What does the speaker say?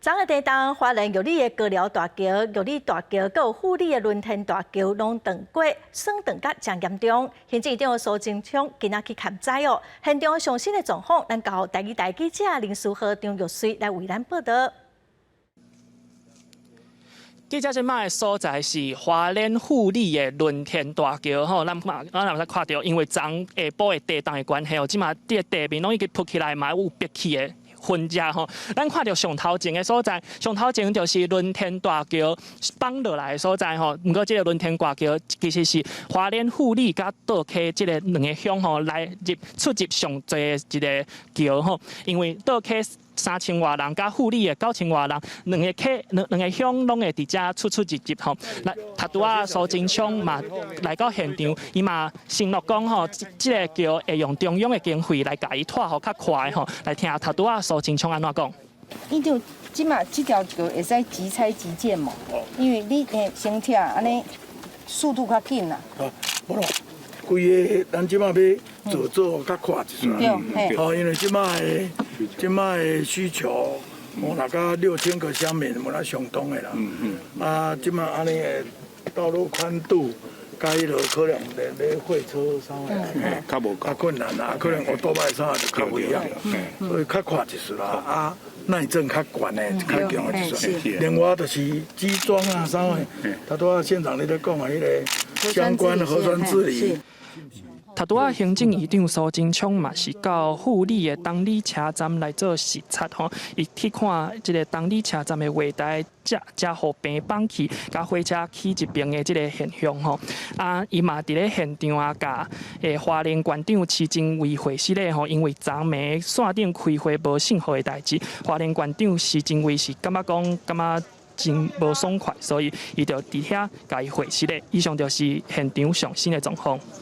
昨个地当花莲玉里的高寮大桥、玉里大桥，佮有富里的轮天大桥，拢断过，损断甲真严重。行政长苏贞昌今仔去勘灾哦，现场上新的状况，咱交台记者林书豪、张玉水来为咱报道。记者即摆的所在是花莲富里的轮天大桥吼，咱若看到，因为昨下晡的地动的关系哦，即摆这个地面拢已经凸起来，嘛有憋气的。分家吼，咱看到上头前的所在，上头前就是轮天大桥放落来的所在吼。不过这个轮天大桥其实是花莲富里甲倒溪这个两个乡吼来出入上多的一个桥吼，因为倒溪3000外人，甲富里的9000外人，两个乡拢会伫遮出入吼。来，塔拄啊苏贞昌嘛来到现场，伊嘛承诺讲吼，这个桥会用中央的经费来甲伊拖好较快吼，来听塔拄啊苏贞昌安怎讲。伊就即马这条桥会使即拆即建嘛，因为你升铁安尼速度较紧啦。好咯，规个咱即马要做较快一丝。对，哦，因为即马的需求，若甲6000个乡民，无咱相当的啦。啊，即马安尼的道路宽度。甲迄落可能咧货车啥的，较困难啦，可能我多摆啥就较危险，所以较快一丝啦。啊，耐震较悬的，较强的一丝。另外就是机装啊啥的，他都现场你咧讲啊，迄个相关的核酸治理。塔拄啊，行政院长苏贞昌嘛是到富里的东里车站来做视察吼，伊去看即个东里车站的月台遮互平绑起，甲火车起一边的即个现象吼。啊，伊嘛伫咧现场啊，甲花莲县长市政委会室咧吼，因为昨暝线顶开会无信号的代志，花莲县长市政委是感觉真无爽快，所以伊就伫遐甲伊会室咧。以上就是现场上新的状况。